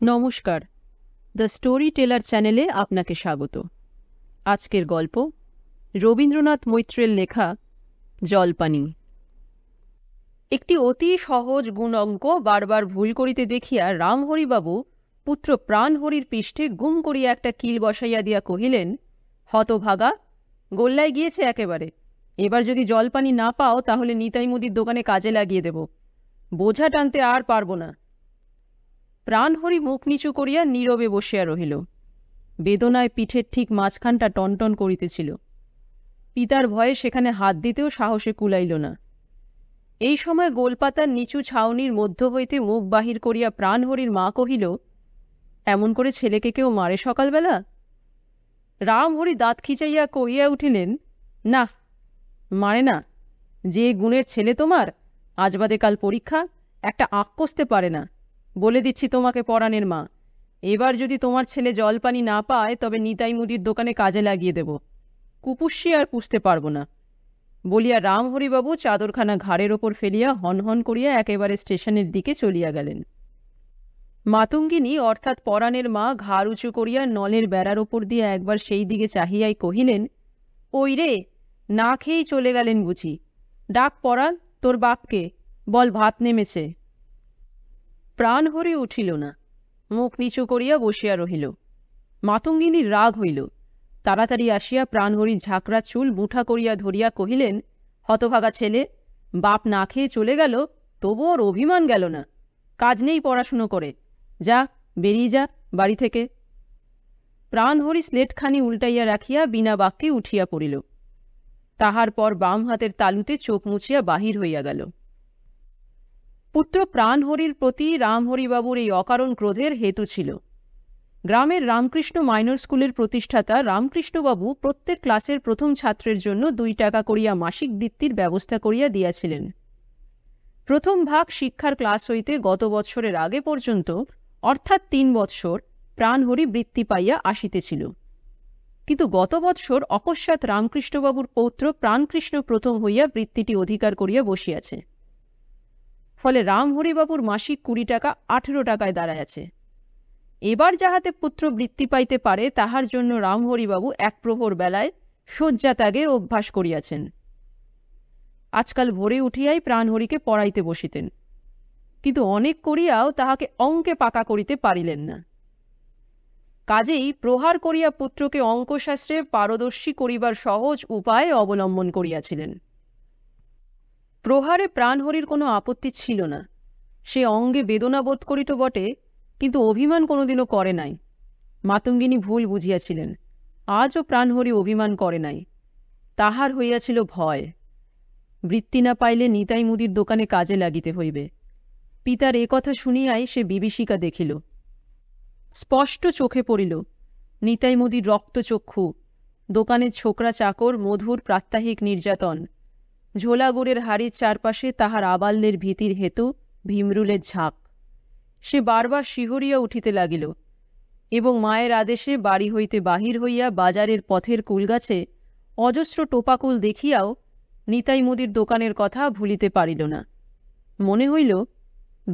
নমস্কার, the story teller চ্যানেলে আপনাকে স্বাগত। আজকের গল্প রবীন্দ্রনাথ মৈত্রের লেখা জলপানি। একটি অতি সহজ গুণ অঙ্ক বারবার ভুল করিতে দেখিয়া রামহরিবাবু পুত্র প্রাণহরির পৃষ্ঠে গুম করিয়া একটা কিল বসাইয়া দিয়া কহিলেন, হতভাগা, গোল্লায় গিয়েছে একেবারে। এবার যদি জলপানি না পাও তাহলে নিতাই মুদির দোকানে কাজে লাগিয়ে দেব। বোঝা টানতে আর পারব না। প্রাণহরি মুখ নিচু করিয়া নীরবে বসিয়া রহিল। বেদনায় পিঠের ঠিক মাঝখানটা টনটন করিতেছিল। পিতার ভয়ে সেখানে হাত দিতেও সাহসে কুলাইল না। এই সময় গোলপাতার নিচু ছাউনির মধ্য হইতে মুখ বাহির করিয়া প্রাণহরির মা কহিল, এমন করে ছেলেকে কেউ মারে সকালবেলা? রামহরি দাঁত খিচাইয়া কহিয়া উঠিলেন, না, মারে না। যে গুণের ছেলে তোমার, আজ বাদে কাল পরীক্ষা, একটা আঁক কষতে পারে না। বলে দিচ্ছি তোমাকে পরাণের মা, এবার যদি তোমার ছেলে জলপানি না পায় তবে নিতাই মুদির দোকানে কাজে লাগিয়ে দেব। কুপুষ্যি আর পুষতে পারব না। বলিয়া রামহরিবাবু চাদরখানা ঘাড়ের ওপর ফেলিয়া হনহন করিয়া একেবারে স্টেশনের দিকে চলিয়া গেলেন। মাতঙ্গিনী অর্থাৎ পরাণের মা ঘাড় উঁচু করিয়া নলের বেড়ার ওপর দিয়ে একবার সেই দিকে চাহিয়াই কহিলেন, ওই রে, না খেয়েই চলে গেলেন বুঝি? ডাক পরাণ, তোর বাপকে, বল ভাত নেমেছে। প্রাণহরি উঠিল না, মুখ নিচু করিয়া বসিয়া রহিল। মাতঙ্গিনীর রাগ হইল। তাড়াতাড়ি আসিয়া প্রাণহরির ঝাঁকড়া চুল মুঠা করিয়া ধরিয়া কহিলেন, হতভাগা ছেলে, বাপ না খেয়ে চলে গেল, তবু ওর অভিমান গেল না। কাজ নেই পড়াশুনো করে, যা বেরিয়ে যা বাড়ি থেকে। প্রাণহরি স্লেটখানি উল্টাইয়া রাখিয়া বিনা বাক্যে উঠিয়া পড়িল। তাহার পর বাম হাতের তালুতে চোখ মুছিয়া বাহির হইয়া গেল। পুত্র প্রাণহরির প্রতি রামহরিবাবুর এই অকারণ ক্রোধের হেতু ছিল। গ্রামের রামকৃষ্ণ মাইনর স্কুলের প্রতিষ্ঠাতা রামকৃষ্ণবাবু প্রত্যেক ক্লাসের প্রথম ছাত্রের জন্য 2 টাকা করিয়া মাসিক বৃত্তির ব্যবস্থা করিয়া দিয়াছিলেন। প্রথম ভাগ শিক্ষার ক্লাস হইতে গত বৎসরের আগে পর্যন্ত, অর্থাৎ 3 বৎসর, প্রাণহরি বৃত্তি পাইয়া আসিতেছিল। কিন্তু গত বৎসর অকস্মাৎ রামকৃষ্ণবাবুর পৌত্র প্রাণকৃষ্ণ প্রথম হইয়া বৃত্তিটি অধিকার করিয়া বসিয়াছে। ফলে রামহরিবাবুর মাসিক 20 টাকা 18 টাকায় দাঁড়াইয়াছে। এবার যাহাতে পুত্র বৃত্তি পাইতে পারে তাহার জন্য রামহরিবাবু 1 প্রহর বেলায় শয্যাত্যাগের অভ্যাস করিয়াছেন। আজকাল ভোরে উঠিয়াই প্রাণহরিকে পড়াইতে বসিতেন, কিন্তু অনেক করিয়াও তাহাকে অঙ্কে পাকা করিতে পারিলেন না। কাজেই প্রহার করিয়া পুত্রকে অঙ্কশাস্ত্রে পারদর্শী করিবার সহজ উপায় অবলম্বন করিয়াছিলেন। প্রহারে প্রাণহরির কোনো আপত্তি ছিল না। সে অঙ্গে বেদনা বোধ করিত বটে, কিন্তু অভিমান কোনোদিনও করে নাই। মাতঙ্গিনী ভুল বুঝিয়াছিলেন। আজও প্রাণহরি অভিমান করে নাই। তাহার হইয়াছিল ভয়। বৃত্তি না পাইলে নিতাই মুদির দোকানে কাজে লাগিতে হইবে। পিতার এ কথা শুনিয়াই সে বিভীষিকা দেখিল। স্পষ্ট চোখে পড়িল নিতাই মুদির রক্তচক্ষু, দোকানের ছোকরা চাকর মধুর প্রাত্যহিক নির্যাতন, ঝোলা গুড়ের হাড়ির চারপাশে তাহার আবাল্যের ভীতির হেতু ভীমরুলের ঝাঁক। সে বারবার শিহরিয়া উঠিতে লাগিল এবং মায়ের আদেশে বাড়ি হইতে বাহির হইয়া বাজারের পথের কুলগাছে অজস্র টোপাকুল দেখিয়াও নিতাই মুদির দোকানের কথা ভুলিতে পারিল না। মনে হইল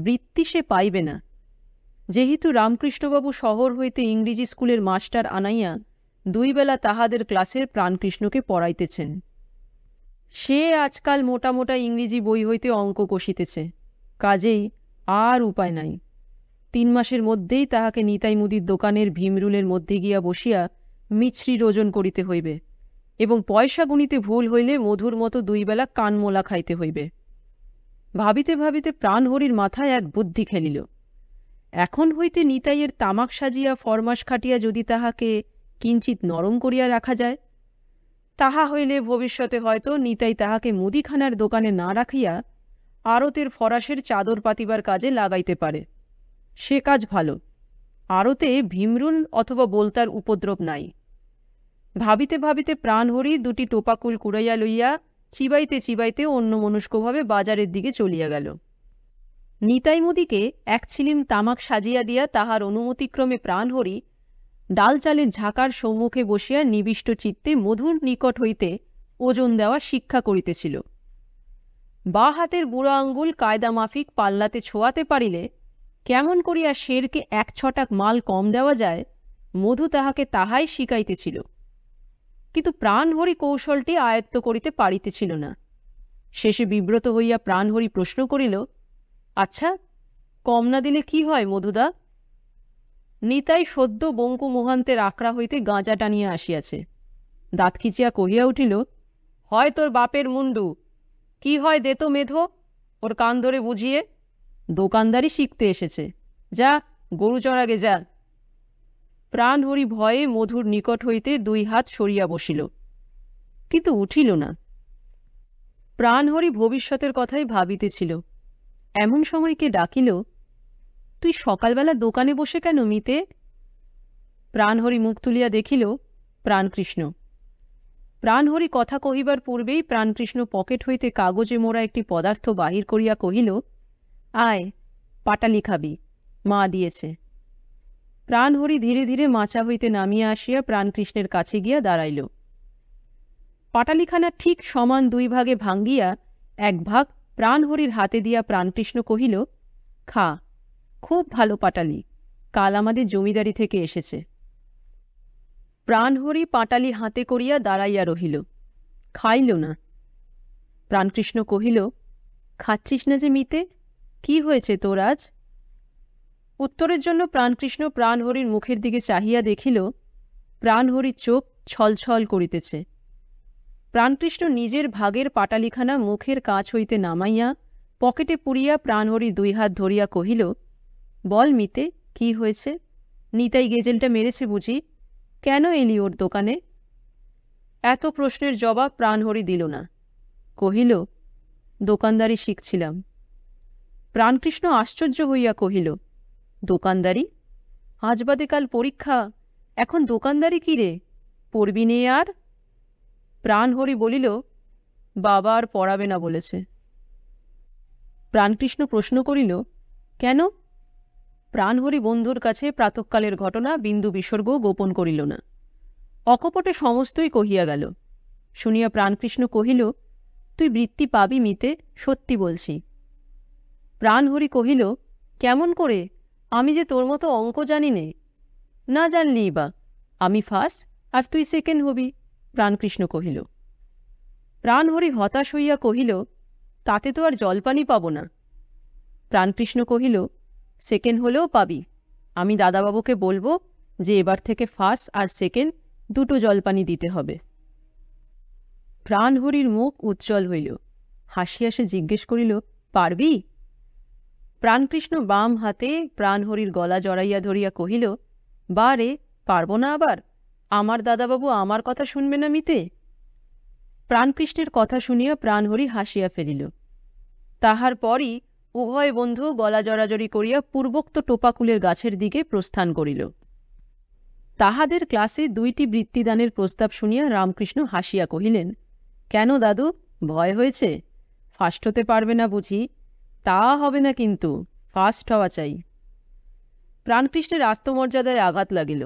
বৃত্তি সে পাইবে না, যেহেতু রামকৃষ্ণবাবু শহর হইতে ইংরেজি স্কুলের মাস্টার আনাইয়া 2 বেলা তাহাদের ক্লাসের প্রাণকৃষ্ণকে পড়াইতেছেন। সে আজকাল মোটা মোটা ইংরেজি বই হইতে অঙ্ক কষিতেছে। কাজেই আর উপায় নাই। 3 মাসের মধ্যেই তাহাকে নিতাই মুদির দোকানের ভীমরুলের মধ্যে গিয়া বসিয়া মিছরির ওজন করিতে হইবে এবং পয়সা গুনিতে ভুল হইলে মধুর মতো 2 বেলা কানমোলা খাইতে হইবে। ভাবিতে ভাবিতে প্রাণহরির মাথায় এক বুদ্ধি খেলিল। এখন হইতে নিতাইয়ের তামাক সাজিয়া ফরমাস খাটিয়া যদি তাহাকে কিঞ্চিত নরম করিয়া রাখা যায়, তাহা হইলে ভবিষ্যতে হয়তো নিতাই তাহাকে মুদিখানার দোকানে না রাখিয়া আড়তের ফরাসের চাদর পাতিবার কাজে লাগাইতে পারে। সে কাজ ভালো। আড়তে ভীমরুল অথবা বোলতার উপদ্রব নাই। ভাবিতে ভাবিতে প্রাণহরি 2টি টোপাকুল কুড়াইয়া লইয়া চিবাইতে চিবাইতে অন্যমনস্কভাবে বাজারের দিকে চলিয়া গেল। নিতাই মুদিকে 1 ছিলিম তামাক সাজিয়া দিয়া তাহার অনুমতিক্রমে প্রাণহরি ডাল চালের ঝাঁকার সম্মুখে বসিয়া নিবিষ্ট চিত্তে মধুর নিকট হইতে ওজন দেওয়া শিক্ষা করিতেছিল। বা হাতের বুড়ো আঙ্গুল কায়দা মাফিক পাল্লাতে ছোঁয়াতে পারিলে কেমন করিয়া শেরকে 1 ছটাক মাল কম দেওয়া যায় মধু তাহাকে তাহাই শিখাইতেছিল, কিন্তু প্রাণহরি কৌশলটি আয়ত্ত করিতে পারিতেছিল না। শেষে বিব্রত হইয়া প্রাণহরি প্রশ্ন করিল, আচ্ছা, কম না দিলে কি হয় মধুদা? নিতাই সদ্য বঙ্কু মোহান্তের আকড়া হইতে গাঁজা টানিয়া আসিয়াছে। দাঁত খিচিয়া কহিয়া উঠিল, হয় তোর বাপের মুন্ডু, কি হয় দে তো মেধো, ওর কান ধরে বুঝিয়ে। দোকানদারি শিখতে এসেছে, যা গরু চড়াগে যা। প্রাণহরি ভয়ে মধুর নিকট হইতে 2 হাত সরিয়া বসিল, কিন্তু উঠিল না। প্রাণহরি ভবিষ্যতের কথাই ভাবিতেছিল। এমন সময় কে ডাকিল, তুই সকালবেলা দোকানে বসে কেন মিতে? প্রাণহরি মুখ তুলিয়া দেখিল প্রাণকৃষ্ণ। প্রাণহরি কথা কহিবার পূর্বেই প্রাণকৃষ্ণ পকেট হইতে কাগজে মোড়া একটি পদার্থ বাহির করিয়া কহিল, আয়, পাটালি খাবি, মা দিয়েছে। প্রাণহরি ধীরে ধীরে মাচা হইতে নামিয়া আসিয়া প্রাণকৃষ্ণের কাছে গিয়া দাঁড়াইল। পাটালিখানা ঠিক সমান 2 ভাগে ভাঙ্গিয়া 1 ভাগ প্রাণহরির হাতে দিয়া প্রাণকৃষ্ণ কহিল, খা, খুব ভালো পাটালি, কাল আমাদের জমিদারি থেকে এসেছে। প্রাণহরি পাটালি হাতে করিয়া দাঁড়াইয়া রহিল, খাইল না। প্রাণকৃষ্ণ কহিল, খাচ্ছিস না যে মিতে, কি হয়েছে তোর আজ? উত্তরের জন্য প্রাণকৃষ্ণ প্রাণহরির মুখের দিকে চাহিয়া দেখিল প্রাণহরির চোখ ছলছল করিতেছে। প্রাণকৃষ্ণ নিজের ভাগের পাটালিখানা মুখের কাছ হইতে নামাইয়া পকেটে পুরিয়া প্রাণহরির 2 হাত ধরিয়া কহিল, বল মিতে, কি হয়েছে? নিতাই গেজেলটা মেরেছে বুঝি? কেন এলি ওর দোকানে? এত প্রশ্নের জবাব প্রাণহরি দিল না। কহিল, দোকানদারি শিখছিলাম। প্রাণকৃষ্ণ আশ্চর্য হইয়া কহিল, দোকানদারি? আজ বাদে কাল পরীক্ষা, এখন দোকানদারি কি রে, পড়বি নে আর? প্রাণহরি বলিল, বাবা আর পড়াবে না বলেছে। প্রাণকৃষ্ণ প্রশ্ন করিল, কেন? প্রাণহরি বন্ধুর কাছে প্রাতঃকালের ঘটনা বিন্দু বিসর্গ গোপন করিল না, অকপটে সমস্তই কহিয়া গেল। শুনিয়া প্রাণকৃষ্ণ কহিল, তুই বৃত্তি পাবি মিতে, সত্যি বলছি। প্রাণহরি কহিল, কেমন করে? আমি যে তোর মতো অঙ্ক জানি নে। না জানলি বা, আমি ফার্স্ট আর তুই সেকেন্ড হবি, প্রাণকৃষ্ণ কহিল। প্রাণহরি হতাশ হইয়া কহিল, তাতে তো আর জলপানি পাব না। প্রাণকৃষ্ণ কহিল, সেকেন্ড হলেও পাবি, আমি দাদাবাবুকে বলবো যে এবার থেকে ফার্স্ট আর সেকেন্ড 2টো জলপানি দিতে হবে। প্রাণহরির মুখ উজ্জ্বল হইল, হাসি হাসি জিজ্ঞেস করিল, পারবি? প্রাণকৃষ্ণ বাম হাতে প্রাণহরির গলা জড়াইয়া ধরিয়া কহিল, বা রে, পারব না আবার? আমার দাদাবাবু আমার কথা শুনবে না মিতে? প্রাণকৃষ্ণের কথা শুনিয়া প্রাণহরি হাসিয়া ফেলিল। তাহার পরই উভয় বন্ধু গলা জড়াজড়ি করিয়া পূর্বোক্ত টোপাকুলের গাছের দিকে প্রস্থান করিল। তাহাদের ক্লাসে 2টি বৃত্তিদানের প্রস্তাব শুনিয়া রামকৃষ্ণ হাসিয়া কহিলেন, কেন দাদু, ভয় হয়েছে? ফার্স্ট হতে পারবে না বুঝি? তা হবে না, কিন্তু ফার্স্ট হওয়া চাই। প্রাণকৃষ্ণের আত্মমর্যাদায় আঘাত লাগিল।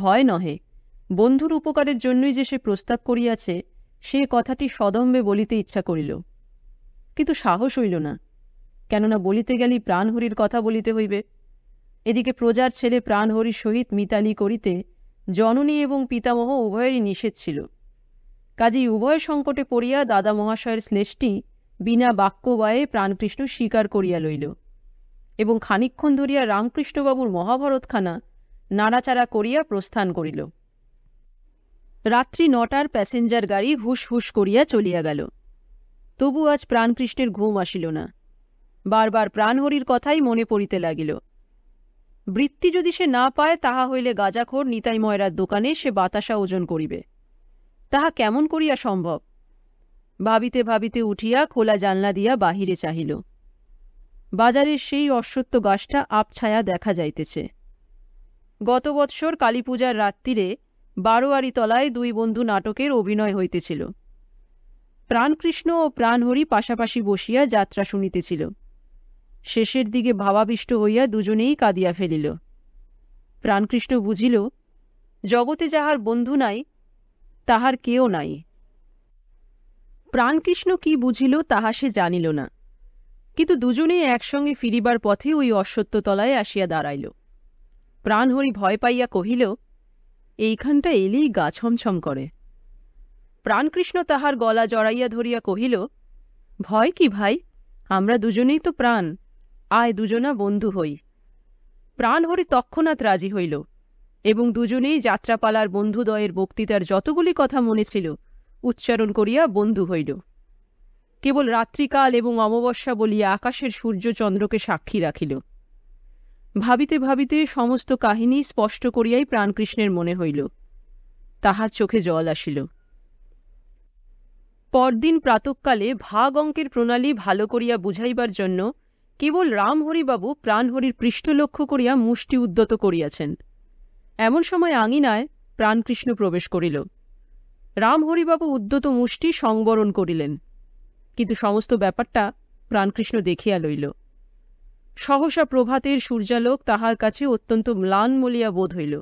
ভয় নহে, বন্ধুর উপকারের জন্যই যে সে প্রস্তাব করিয়াছে, সে কথাটি সদম্বে বলিতে ইচ্ছা করিল, কিন্তু সাহস হইল না, কেননা বলিতে গেলেই প্রাণহরির কথা বলিতে হইবে। এদিকে প্রজার ছেলে প্রাণহরির সহিত মিতালি করিতে জননী এবং পিতামহ উভয়েরই নিষেধ ছিল। কাজেই উভয় সংকটে পড়িয়া দাদা মহাশয়ের শ্লেষটি বিনা বাক্যবায়ে প্রাণকৃষ্ণ স্বীকার করিয়া লইল এবং খানিকক্ষণ ধরিয়া রামকৃষ্ণবাবুর মহাভারতখানা নাড়াচাড়া করিয়া প্রস্থান করিল। রাত্রি 9টার প্যাসেঞ্জার গাড়ি হুস হুস করিয়া চলিয়া গেল। তবু আজ প্রাণকৃষ্ণের ঘুম আসিল না। বারবার প্রাণহরির কথাই মনে পড়িতে লাগিল। বৃত্তি যদি সে না পায়, তাহা হইলে গাঁজাখোর নিতাই ময়রার দোকানে সে বাতাসা ওজন করিবে। তাহা কেমন করিয়া সম্ভব? ভাবিতে ভাবিতে উঠিয়া খোলা জানলা দিয়া বাহিরে চাহিল। বাজারের সেই অশ্বত্থ গাছটা আপছায়া দেখা যাইতেছে। গত বৎসর কালীপূজার রাত্রিরে বারোয়ারি তলায় 2 বন্ধু নাটকের অভিনয় হইতেছিল। প্রাণকৃষ্ণ ও প্রাণহরি পাশাপাশি বসিয়া যাত্রা শুনিতেছিল। শেষের দিকে ভাবাবিষ্ট হইয়া দুজনেই কাঁদিয়া ফেলিল। প্রাণকৃষ্ণ বুঝিল, জগতে যাহার বন্ধু নাই, তাহার কেও নাই। প্রাণকৃষ্ণ কি বুঝিল তাহা সে জানিল না, কিন্তু দুজনেই একসঙ্গে ফিরিবার পথে ওই অশ্বত্থতলায় আসিয়া দাঁড়াইল। প্রাণহরি ভয় পাইয়া কহিল, এইখানটা এলেই গা ছমছম করে। প্রাণকৃষ্ণ তাহার গলা জড়াইয়া ধরিয়া কহিল, ভয় কি ভাই, আমরা দুজনেই তো প্রাণ, আয় দুজনা বন্ধু হই। প্রাণহরি তৎক্ষণাৎ রাজি হইল এবং দুজনেই যাত্রাপালার বন্ধুদ্বয়ের বক্তৃতার যতগুলি কথা মনে ছিল উচ্চারণ করিয়া বন্ধু হইল। কেবল রাত্রিকাল এবং অমাবস্যা বলিয়া আকাশের সূর্যচন্দ্রকে সাক্ষী রাখিল। ভাবিতে ভাবিতে সমস্ত কাহিনী স্পষ্ট করিয়াই প্রাণকৃষ্ণের মনে হইল। তাহার চোখে জল আসিল। পরদিন প্রাতঃকালে ভাগ অঙ্কের প্রণালী ভালো করিয়া বুঝাইবার জন্য কেবল রামহরিবাবু প্রাণহরির পৃষ্ঠ লক্ষ্য করিয়া মুষ্টি উদ্যত করিয়াছেন। এমন সময় আঙিনায় প্রাণকৃষ্ণ প্রবেশ করিল। রামহরিবাবু উদ্যত মুষ্টি সংবরণ করিলেন, কিন্তু সমস্ত ব্যাপারটা প্রাণকৃষ্ণ দেখিয়া লইল। সহসা প্রভাতের সূর্যালোক তাহার কাছে অত্যন্ত ম্লান বলিয়া বোধ হইল।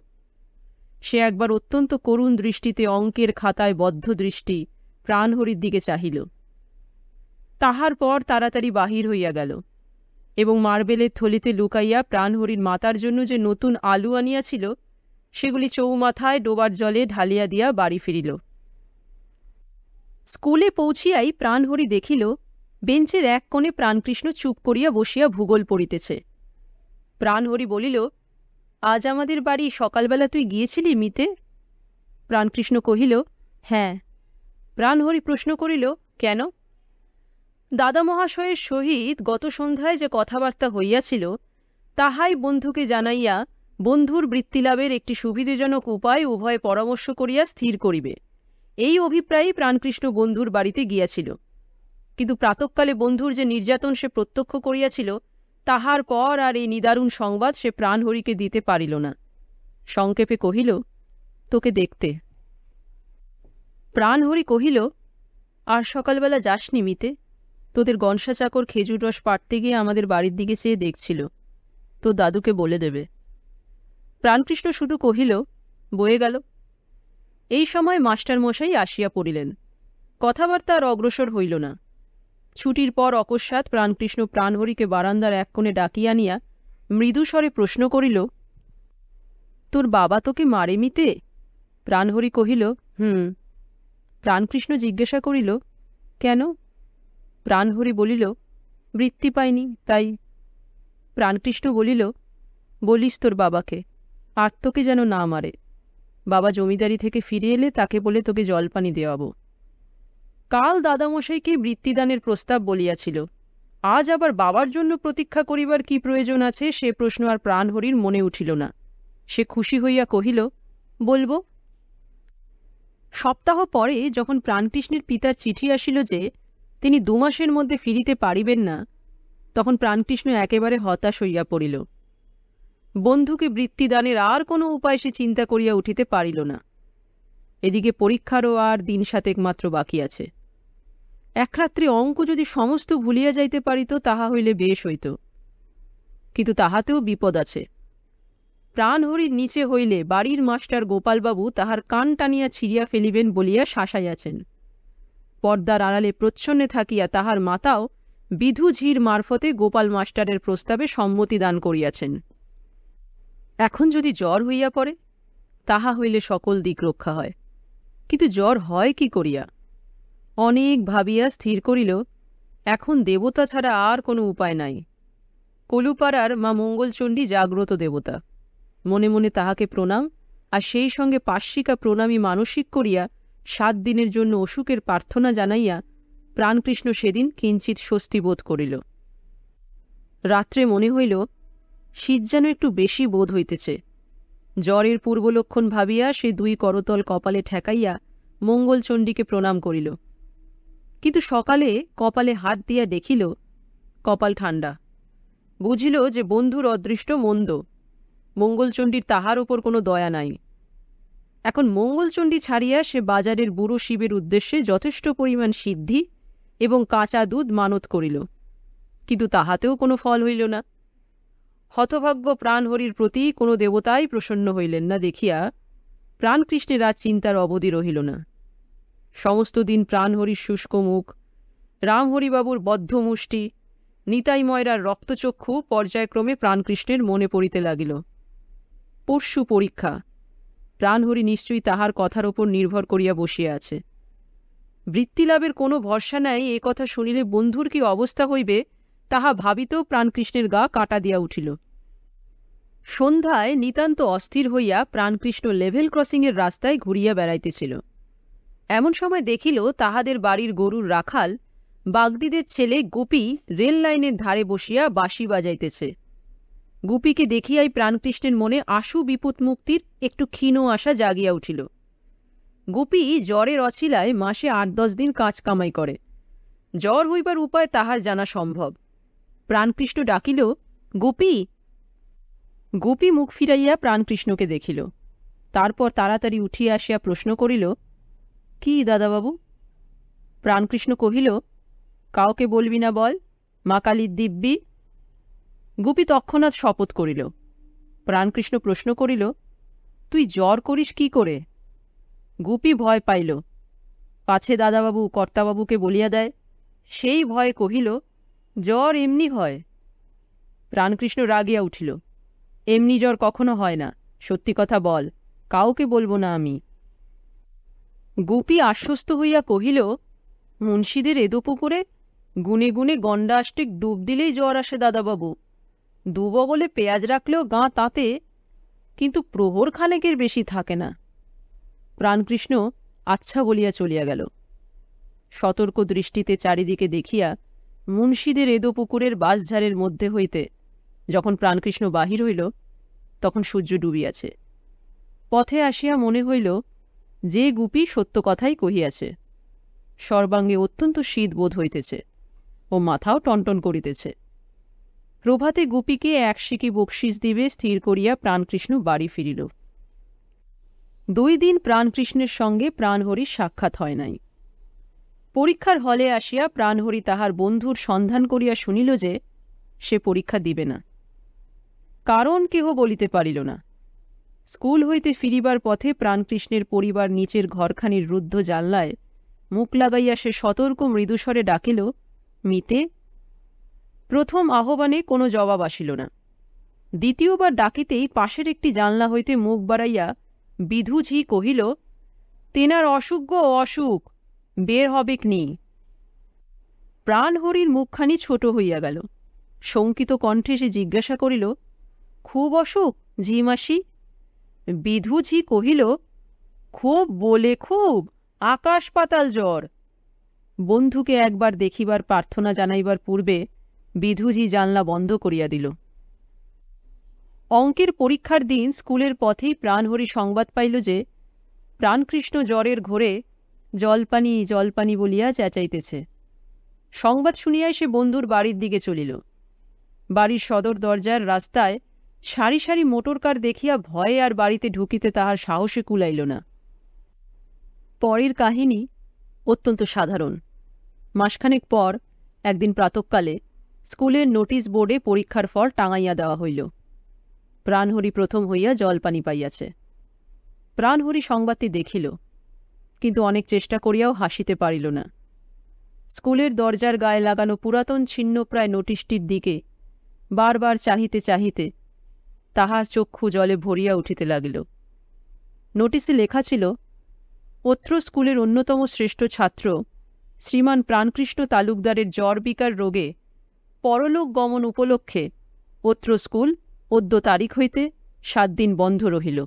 সে একবার অত্যন্ত করুণ দৃষ্টিতে অঙ্কের খাতায় বদ্ধ দৃষ্টি প্রাণহরির দিকে চাহিল। তাহার পর তাড়াতাড়ি বাহির হইয়া গেল এবং মার্বেলের থলিতে লুকাইয়া প্রাণহরির মাতার জন্য যে নতুন আলু আনিয়াছিল সেগুলি চৌমাথায় ডোবার জলে ঢালিয়া দিয়া বাড়ি ফিরিল। স্কুলে পৌঁছিয়াই প্রাণহরি দেখিল বেঞ্চের এক কোণে প্রাণকৃষ্ণ চুপ করিয়া বসিয়া ভূগোল পড়িতেছে। প্রাণহরি বলিল, আজ আমাদের বাড়ি সকালবেলা তুই গিয়েছিলি মিতে? প্রাণকৃষ্ণ কহিল, হ্যাঁ। প্রাণহরি প্রশ্ন করিল, কেন? দাদা মহাশয়ের সহিত গত সন্ধ্যায় যে কথাবার্তা হইয়াছিল তাহাই বন্ধুকে জানাইয়া বন্ধুর বৃত্তিলাভের একটি সুবিধাজনক উপায় উভয়ে পরামর্শ করিয়া স্থির করিবে, এই অভিপ্রায়ে প্রাণকৃষ্ণ বন্ধুর বাড়িতে গিয়াছিল। কিন্তু প্রাতঃকালে বন্ধুর যে নির্যাতন সে প্রত্যক্ষ করিয়াছিল তাহার পর আর এই নিদারুণ সংবাদ সে প্রাণহরিকে দিতে পারিল না। সংক্ষেপে কহিল, তোকে দেখতে। প্রাণহরি কহিল, আর সকালবেলা যাসনি মিতে? তোদের গনসা চাকর খেজুর রস পাড়তে গিয়ে আমাদের বাড়ির দিকে চেয়ে দেখছিল, তোর দাদুকে বলে দেবে। প্রাণকৃষ্ণ শুধু কহিল, বয়ে গেল। এই সময় মাস্টারমশাই আসিয়া পড়িলেন। কথাবার্তা আর অগ্রসর হইল না। ছুটির পর অকস্মাৎ প্রাণকৃষ্ণ প্রাণহরিকে বারান্দার এক কোণে ডাকিয়া আনিয়া মৃদুস্বরে প্রশ্ন করিল, তোর বাবা তোকে মারে মিতে? প্রাণহরি কহিল, প্রাণকৃষ্ণ জিজ্ঞাসা করিল, কেন? প্রাণহরি বলিল, বৃত্তি পাইনি তাই। প্রাণকৃষ্ণ বলিল, বলিস তোর বাবাকে আর তোকে যেন না মারে। বাবা জমিদারি থেকে ফিরে এলে তাকে বলে তোকে জলপানি দেওয়াব। কাল দাদামশাইকে বৃত্তিদানের প্রস্তাব বলিয়াছিল, আজ আবার বাবার জন্য প্রতীক্ষা করিবার কি প্রয়োজন আছে সে প্রশ্ন আর প্রাণহরির মনে উঠিল না। সে খুশি হইয়া কহিল, বলবো। সপ্তাহ পরে যখন প্রাণকৃষ্ণের পিতার চিঠি আসিল যে তিনি 2 মাসের মধ্যে ফিরিতে পারিবেন না, তখন প্রাণকৃষ্ণ একেবারে হতাশ হইয়া পড়িল। বন্ধুকে বৃত্তিদানের আর কোনো উপায় সে চিন্তা করিয়া উঠিতে পারিল না। এদিকে পরীক্ষারও আর দিন 7 মাত্র বাকি আছে। এক রাত্রে অঙ্ক যদি সমস্ত ভুলিয়া যাইতে পারিত তাহা হইলে বেশ হইত, কিন্তু তাহাতেও বিপদ আছে। প্রাণহরির নিচে হইলে বাড়ির মাস্টার গোপালবাবু তাহার কান টানিয়া ছিঁড়িয়া ফেলিবেন বলিয়া শাসাইয়াছেন। পর্দার আড়ালে প্রচ্ছন্নে থাকিয়া তাহার মাতাও বিধুঝির মারফতে গোপাল মাস্টারের প্রস্তাবে সম্মতি দান করিয়াছেন। এখন যদি জ্বর হইয়া পড়ে তাহা হইলে সকল দিক রক্ষা হয়, কিন্তু জ্বর হয় কি করিয়া? অনেক ভাবিয়া স্থির করিল, এখন দেবতা ছাড়া আর কোনো উপায় নাই। কলুপাড়ার মা মঙ্গলচণ্ডী জাগ্রত দেবতা। মনে মনে তাহাকে প্রণাম আর সেই সঙ্গে পার্শ্বিকা প্রণামী মানসিক করিয়া 7 দিনের জন্য অসুখের প্রার্থনা জানাইয়া প্রাণকৃষ্ণ সেদিন কিঞ্চিৎ স্বস্তি বোধ করিল। রাত্রে মনে হইল শীত যেন একটু বেশি বোধ হইতেছে। জ্বরের পূর্বলক্ষণ ভাবিয়া সে 2 করতল কপালে ঠেকাইয়া মঙ্গলচণ্ডীকে প্রণাম করিল। কিন্তু সকালে কপালে হাত দিয়া দেখিল কপাল ঠান্ডা। বুঝিল যে বন্ধুর অদৃষ্ট মন্দ, মঙ্গলচণ্ডীর তাহার ওপর কোনো দয়া নাই। এখন মঙ্গলচণ্ডী ছাড়িয়া সে বাজারের বুড়ো শিবের উদ্দেশ্যে যথেষ্ট পরিমাণ সিদ্ধি এবং কাঁচা দুধ মানত করিল, কিন্তু তাহাতেও কোনো ফল হইল না। হতভাগ্য প্রাণহরির প্রতি কোনো দেবতাই প্রসন্ন হইলেন না দেখিয়া প্রাণকৃষ্ণের আজ চিন্তার অবধি রহিল না। সমস্ত দিন প্রাণহরির শুষ্ক মুখ, রামহরিবাবুর বদ্ধ মুষ্টি, নিতাই ময়রার রক্তচক্ষু পর্যায়ক্রমে প্রাণকৃষ্ণের মনে পড়িতে লাগিল। পরশু পরীক্ষা। প্রাণহরি নিশ্চয়ই তাহার কথার ওপর নির্ভর করিয়া বসিয়া আছে। বৃত্তিলাভের কোনো ভরসা নাই, এ কথা শুনিলে বন্ধুর কি অবস্থা হইবে তাহা ভাবিতেও প্রাণকৃষ্ণের গা কাটা দিয়া উঠিল। সন্ধ্যায় নিতান্ত অস্থির হইয়া প্রাণকৃষ্ণ লেভেল ক্রসিংয়ের রাস্তায় ঘুরিয়া বেড়াইতেছিল। এমন সময় দেখিল তাহাদের বাড়ির গরুর রাখাল বাগদিদের ছেলে গুপি রেল লাইনের ধারে বসিয়া বাঁশি বাজাইতেছে। গুপিকে দেখিয়াই প্রাণকৃষ্ণের মনে আশু বিপদ মুক্তির একটু ক্ষীণ আশা জাগিয়া উঠিল। গুপি জ্বরের অছিলায় মাসে ৮-১০ দিন কাজ কামাই করে। জ্বর হইবার উপায় তাহার জানা সম্ভব। প্রাণকৃষ্ণ ডাকিল, গুপি। গুপি মুখ ফিরাইয়া প্রাণকৃষ্ণকে দেখিল। তারপর তাড়াতাড়ি উঠিয়া আসিয়া প্রশ্ন করিল, কি দাদাবাবু? প্রাণকৃষ্ণ কহিল, কাউকে বলবি না বল, মা কালীর দিব্যি। গুপি তৎক্ষণাৎ শপথ করিল। প্রাণকৃষ্ণ প্রশ্ন করিল, তুই জ্বর করিস কি করে? গুপি ভয় পাইল। পাছে দাদাবাবু কর্তাবাবুকে বলিয়া দেয়। সেই ভয়ে কহিল, জ্বর এমনি হয়। প্রাণকৃষ্ণ রাগিয়া উঠিল। এমনি জ্বর কখনো হয় না, সত্যি কথা বল, কাউকে বলবো না আমি। গুপি আশ্বস্ত হইয়া কহিল, মুন্সিদের এদোপুকুরে গুনে গুনে গন্ডাষ্টিক ডুব দিলেই জ্বর আসে দাদাবাবু। ডুব বলে পেঁয়াজ রাখলেও গাঁ তাতে, কিন্তু প্রহর খানেকের বেশি থাকে না। প্রাণকৃষ্ণ আচ্ছা বলিয়া চলিয়া গেল। সতর্ক দৃষ্টিতে চারিদিকে দেখিয়া মুন্সিদের এদোপুকুরের বাঁশঝাড়ের মধ্যে হইতে যখন প্রাণকৃষ্ণ বাহির হইল, তখন সূর্য ডুবিয়াছে। পথে আসিয়া মনে হইল যে গুপি সত্য কথাই কহিয়াছে। সর্বাঙ্গে অত্যন্ত শীত বোধ হইতেছে ও মাথাও টনটন করিতেছে। প্রভাতে গুপিকে ১ সিকি বকশিস দিবে স্থির করিয়া প্রাণকৃষ্ণ বাড়ি ফিরিল। ২ দিন প্রাণকৃষ্ণের সঙ্গে প্রাণহরির সাক্ষাৎ হয় নাই। পরীক্ষার হলে আসিয়া প্রাণহরি তাহার বন্ধুর সন্ধান করিয়া শুনিল যে সে পরীক্ষা দিবে না। কারণ কেহ বলিতে পারিল না। স্কুল হইতে ফিরিবার পথে প্রাণকৃষ্ণের পরিবার নিচের ঘরখানির রুদ্ধ জানলায় মুখ লাগাইয়া সে সতর্ক মৃদুস্বরে ডাকিল, মিতে। প্রথম আহ্বানে কোনো জবাব আসিল না। দ্বিতীয়বার ডাকিতেই পাশের একটি জানলা হইতে মুখ বাড়াইয়া বিধুঝি কহিল, তেনার অসুখ গো অসুখ, বের হবেক নি। প্রাণহরির মুখখানি ছোট হইয়া গেল। শঙ্কিত কণ্ঠে সে জিজ্ঞাসা করিল, খুব অসুখ ঝিমাসি? বিধুঝি কহিল, খুব বলে খুব, আকাশ পাতাল জ্বর। বন্ধুকে একবার দেখিবার প্রার্থনা জানাইবার পূর্বে বিধুঝি জানলা বন্ধ করিয়া দিল। অঙ্কের পরীক্ষার দিন স্কুলের পথেই প্রাণহরি সংবাদ পাইল যে প্রাণকৃষ্ণ জ্বরের ঘোরে জলপানি জলপানি বলিয়া চেঁচাইতেছে। সংবাদ শুনিয়াই সে বন্ধুর বাড়ির দিকে চলিল। বাড়ির সদর দরজার রাস্তায় সারি সারি মোটরকার দেখিয়া ভয়ে আর বাড়িতে ঢুকিতে তাহার সাহসে কুলাইল না। পরের কাহিনী অত্যন্ত সাধারণ। মাসখানেক পর একদিন প্রাতঃকালে স্কুলের নোটিশ বোর্ডে পরীক্ষার ফল টাঙাইয়া দেওয়া হইল। প্রাণহরি প্রথম হইয়া জলপানি পাইয়াছে। প্রাণহরি সংবাদটি দেখিল, কিন্তু অনেক চেষ্টা করিয়াও হাসিতে পারিল না। স্কুলের দরজার গায়ে লাগানো পুরাতন ছিন্নপ্রায় নোটিশটির দিকে বারবার চাহিতে চাহিতে তাহার চক্ষু জলে ভরিয়া উঠিতে লাগিল। নোটিশে লেখা ছিল, অত্র স্কুলের অন্যতম শ্রেষ্ঠ ছাত্র শ্রীমান প্রাণকৃষ্ণ তালুকদারের জ্বর বিকার রোগে পরলোক গমন উপলক্ষে অত্র স্কুল অদ্য তারিখ হইতে ৭ দিন বন্ধ রহিল।